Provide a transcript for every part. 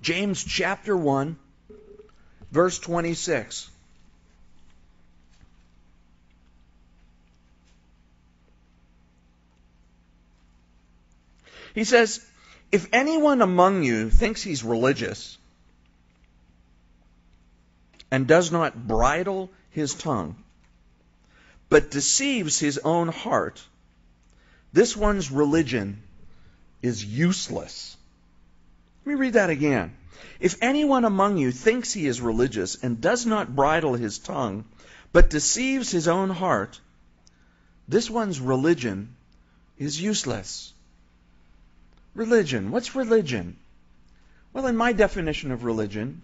James chapter 1, verse 26. He says, if anyone among you thinks he's religious and does not bridle his tongue, but deceives his own heart, this one's religion is useless. Let me read that again. If anyone among you thinks he is religious and does not bridle his tongue, but deceives his own heart, this one's religion is useless. Religion. What's religion? Well, in my definition of religion,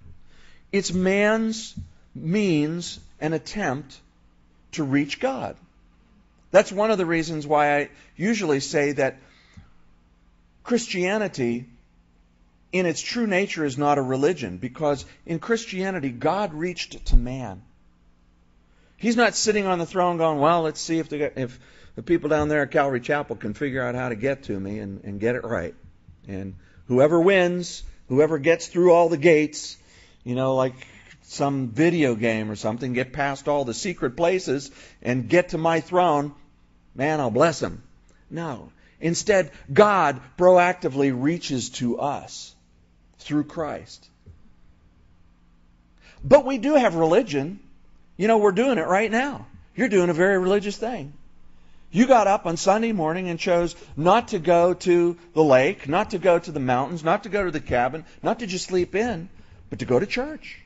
it's man's means and attempt to reach God. That's one of the reasons why I usually say that Christianity, in its true nature, is not a religion, because in Christianity, God reached to man. He's not sitting on the throne going, well, let's see if the people down there at Calvary Chapel can figure out how to get to me and get it right. And whoever wins, whoever gets through all the gates, like some video game or something, get past all the secret places and get to my throne, man, I'll bless them. No. Instead, God proactively reaches to us through Christ. But we do have religion. We're doing it right now. You're doing a very religious thing. You got up on Sunday morning and chose not to go to the lake, not to go to the mountains, not to go to the cabin, not to just sleep in, but to go to church.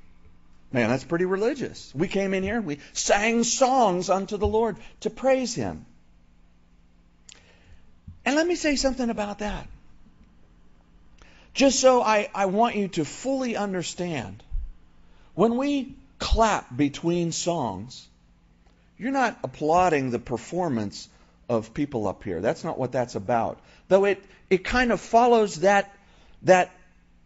Man, that's pretty religious. We came in here and we sang songs unto the Lord to praise Him. And let me say something about that. Just so I want you to fully understand. When we clap between songs, you're not applauding the performance of people up here. That's not what that's about. Though it kind of follows that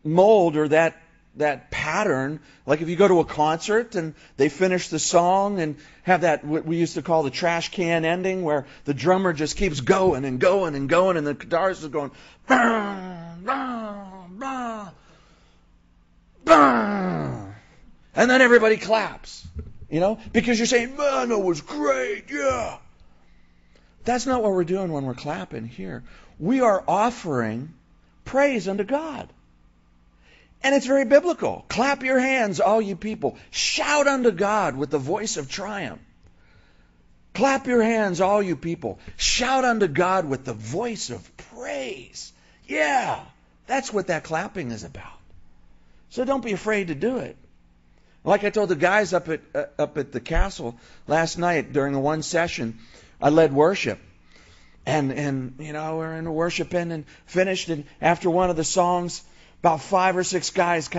mold or that pattern. Like if you go to a concert and they finish the song and have that, what we used to call the trash can ending, where the drummer just keeps going and going and going, and the guitarist is going, bah, bah, bah, bah. And then everybody claps, because you're saying, man, that was great, yeah. That's not what we're doing when we're clapping here. We are offering praise unto God. And it's very biblical. Clap your hands, all you people. Shout unto God with the voice of triumph. Clap your hands, all you people. Shout unto God with the voice of praise. Yeah, that's what that clapping is about. So don't be afraid to do it. Like I told the guys up at the castle last night during the one session, I led worship. And we're in the worship and finished, and after one of the songs, about 5 or 6 guys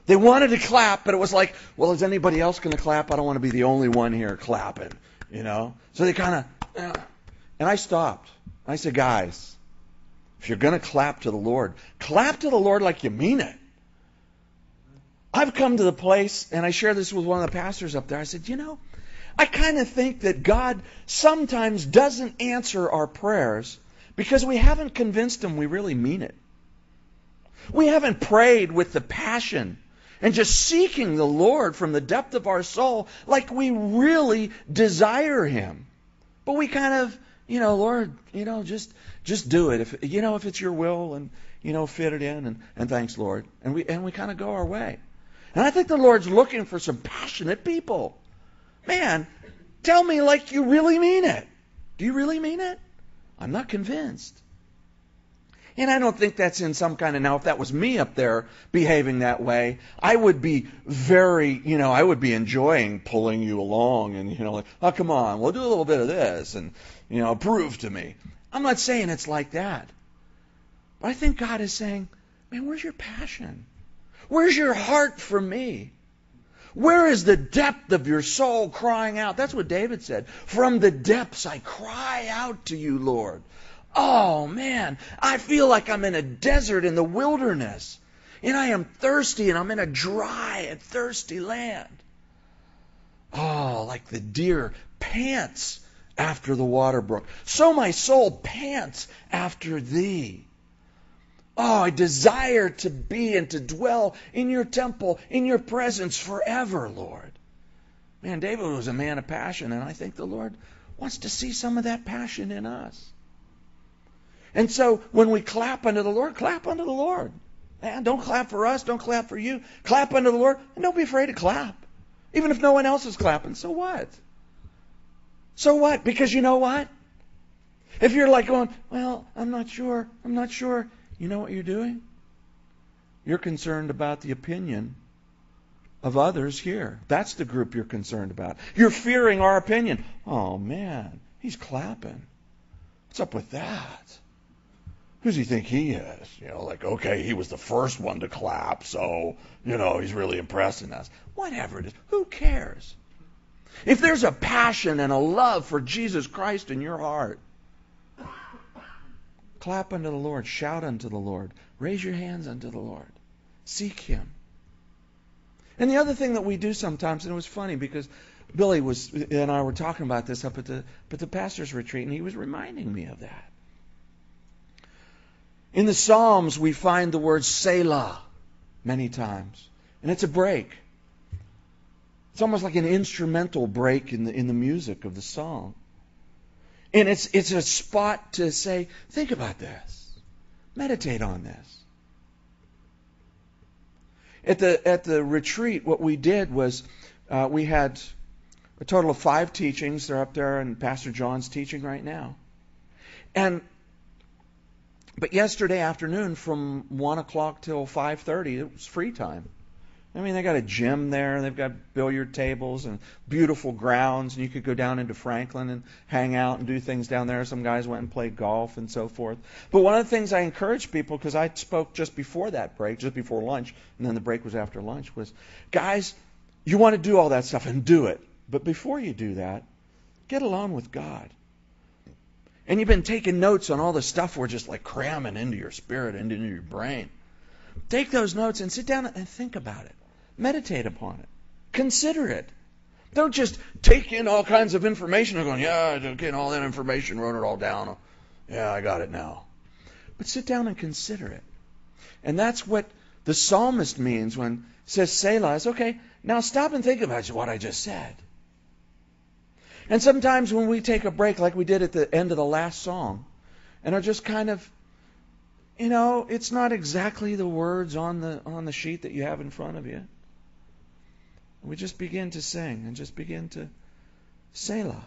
they wanted to clap, but it was like, well, is anybody else going to clap? I don't want to be the only one here clapping, So they and I stopped. I said, guys, if you're going to clap to the Lord like you mean it. I've come to the place, and I shared this with one of the pastors up there. I said, I kind of think that God sometimes doesn't answer our prayers because we haven't convinced Him we really mean it. We haven't prayed with the passion and just seeking the Lord from the depth of our soul like we really desire Him. But we kind of, Lord, just do it. If it's your will, and fit it in, and thanks, Lord. And we kind of go our way. And I think the Lord's looking for some passionate people. Man, tell me like you really mean it. Do you really mean it? I'm not convinced. And I don't think that's in some kind of, now if that was me up there behaving that way, I would be very, I would be enjoying pulling you along and, like, oh, come on, we'll do a little bit of this and, prove to me. I'm not saying it's like that. But I think God is saying, man, where's your passion? Where's your heart for me? Where is the depth of your soul crying out? That's what David said. From the depths I cry out to you, Lord. Oh, man, I feel like I'm in a desert in the wilderness. And I am thirsty, and I'm in a dry and thirsty land. Oh, like the deer pants after the water brook. So my soul pants after thee. Oh, I desire to be and to dwell in your temple, in your presence forever, Lord. Man, David was a man of passion, and I think the Lord wants to see some of that passion in us. And so when we clap unto the Lord, clap unto the Lord. Man, don't clap for us, don't clap for you. Clap unto the Lord, and don't be afraid to clap. Even if no one else is clapping, so what? So what? Because you know what? If you're like going, well, I'm not sure, you know what you're doing? You're concerned about the opinion of others here. That's the group you're concerned about. You're fearing our opinion. Oh, man, he's clapping. What's up with that? Who does he think he is? Like, okay, he was the first one to clap, so, he's really impressing us. Whatever it is, who cares? If there's a passion and a love for Jesus Christ in your heart, clap unto the Lord, shout unto the Lord, raise your hands unto the Lord, seek Him. And the other thing that we do sometimes, and it was funny because Billy and I were talking about this up at the pastor's retreat, and he was reminding me of that. In the Psalms, we find the word Selah many times, and it's a break. It's almost like an instrumental break in the music of the song. And it's a spot to say, think about this. Meditate on this. At the retreat, what we did was we had a total of 5 teachings. They're up there, and Pastor John's teaching right now. But yesterday afternoon from 1 o'clock till 5:30, it was free time. I mean, they got a gym there, they've got billiard tables and beautiful grounds, and you could go down into Franklin and hang out and do things down there. Some guys went and played golf and so forth. But one of the things I encourage people, because I spoke just before that break, just before lunch, and then the break was after lunch, was, guys, you want to do all that stuff and do it. But before you do that, get alone with God. And you've been taking notes on all the stuff we're just like cramming into your spirit and into your brain. Take those notes and sit down and think about it. Meditate upon it. Consider it. Don't just take in all kinds of information and go, yeah, I'm getting all that information, wrote it all down. Yeah, I got it now. But sit down and consider it. And that's what the psalmist means when he says Selah. Is okay, now stop and think about what I just said. And sometimes when we take a break like we did at the end of the last song and are just kind of, it's not exactly the words on the sheet that you have in front of you. We just begin to sing and just begin to Selah.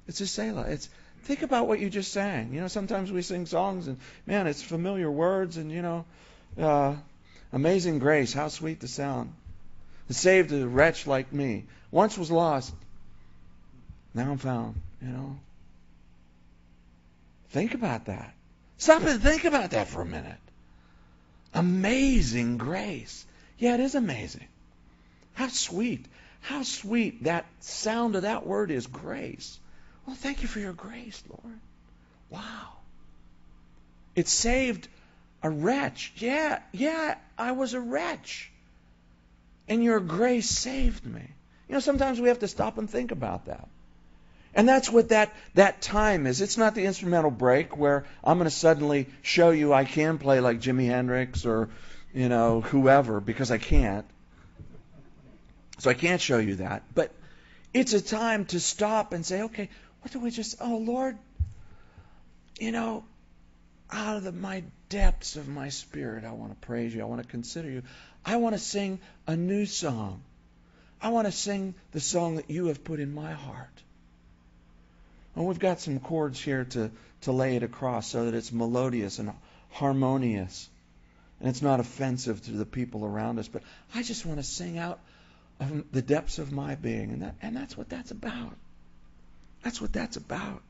It's a Selah. Think about what you just sang. Sometimes we sing songs and, man, it's familiar words and, Amazing Grace, how sweet the sound. It saved a wretch like me. Once was lost, now I'm found, Think about that. Stop and think about that for a minute. Amazing grace. Yeah, it is amazing. How sweet that sound of that word is, grace. Well, thank you for your grace, Lord. Wow. It saved a wretch. Yeah, I was a wretch. And your grace saved me. Sometimes we have to stop and think about that. And that's what that time is. It's not the instrumental break where I'm going to suddenly show you I can play like Jimi Hendrix or, whoever, because I can't. So I can't show you that. But it's a time to stop and say, okay, what do we Lord, out of my depths of my spirit, I want to praise you. I want to consider you. I want to sing a new song. I want to sing the song that you have put in my heart. And we've got some chords here to lay it across so that it's melodious and harmonious. And it's not offensive to the people around us. But I just want to sing out of the depths of my being. And that's what that's about. That's what that's about.